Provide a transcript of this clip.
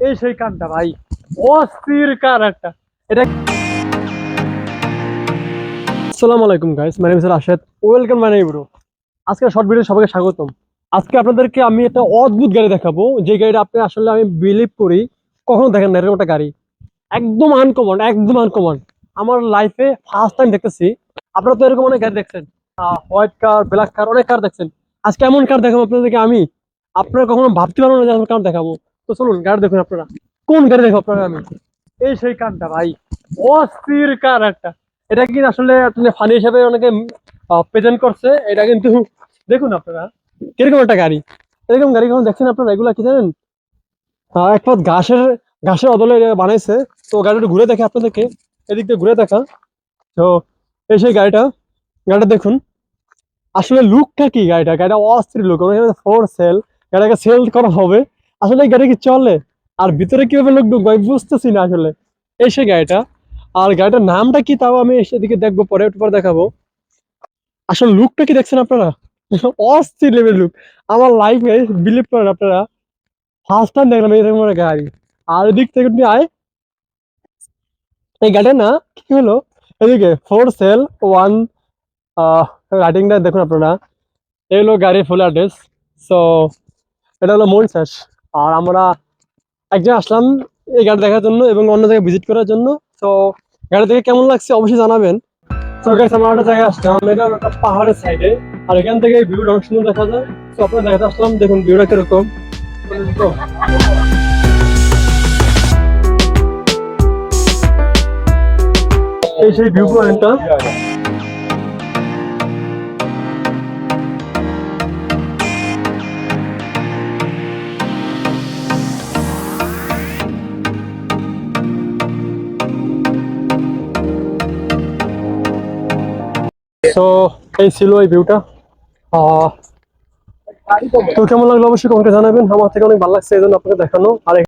এই সেই কারটা ভাই, অস্থির কার একটা এটা। আসসালামু আলাইকুম guys, my name is Rashed, welcome my bro. আজকে শর্ট ভিডিও সবাইকে স্বাগতম। আজকে আপনাদেরকে আমি একটা অদ্ভুত গাড়ি দেখাবো, যে গাড়িটা আপনি আসলে আমি বিলিভ করি কখনো দেখেন না। এরকম একটা গাড়ি একদম আনকমন, একদম আনকমন। আমার লাইফে ফার্স্ট টাইম দেখতেছি। আপনারা তো এরকম অনেক গাড়ি দেখছেন, হোয়াইট কার, ব্ল্যাক কার, অনেক কার দেখছেন। আজকে এমন কার দেখাবো আপনাদেরকে আমি, আপনারা কখনো ভাবতে পারবেন না যে এমন কার দেখাবো। তো চলুন গাড়ি দেখুন আপনারা। কোন গাড়ি দেখো আপনারা আমি, এই সেই কারটা ভাই, অস্থির কার একটা। এটা কি আসলে আপনি ফানি হিসেবে অনেকে প্রেজেন্ট করছে এটা, কিন্তু দেখুন আপনারা কিরকম একটা গাড়ি। এরকম গাড়ি কখন দেখছেন আপনারা? এগুলা কি জানেন, এক পাত ঘাসের ঘাসের অদলে এটা বানাইছে। তো গাড়িটা ঘুরে দেখে আপনাদেরকে, এদিক দিয়ে ঘুরে দেখা। তো এই সেই গাড়িটা, গাড়িটা দেখুন আসলে লুকটা কি। গাড়িটা অস্থির লুক, ফোর সেল, গাড়িটাকে সেল করা হবে। আসলে এই গাড়ি কি চলে, আর ভিতরে কিভাবে লোক ঢুকবে আমি বুঝতেছি না আসলে। এই সেই গাড়িটা, আর গাড়িটার নামটা কি তাও আমি সেদিকে দেখবো, পরে একটু পরে দেখাবো। আসলে লুকটা কি দেখছেন আপনারা, অস্থির লেভেল লুক। আমার লাইফে বিলিভ করেন আপনারা, ফার্স্ট টাইম দেখলাম এরকম একটা গাড়ি। আর এদিক থেকে আপনি আয়, এই গাড়িটা না কি হলো, এদিকে ফোর সেল ওয়ান রাইটিংটা দেখুন আপনারা। এই হলো গাড়ির ফুল অ্যাড্রেস। সো এটা হলো মরিশাস। আর আমরা একজন আসলাম এই গাড়ি দেখার জন্য এবং অন্য জায়গায় ভিজিট করার জন্য। তো গাড়ি থেকে কেমন লাগছে অবশ্যই জানাবেন। তো গাইস, আমরা একটা জায়গায় আসলাম, এটা হলো একটা পাহাড়ের সাইডে। আর এখান থেকে ভিউটা অনেক সুন্দর দেখা যায়। তো আপনারা দেখাতে আসলাম, দেখুন ভিউটা কিরকম। তো এই সেই ভিউ পয়েন্টটা। তো এই ছিল এই ভিউটা। তো কেমন লাগলো অবশ্যই কমেন্টে জানাবেন। আমার থেকে অনেক ভালো লাগছে এই জন্য আপনাকে দেখানো। আর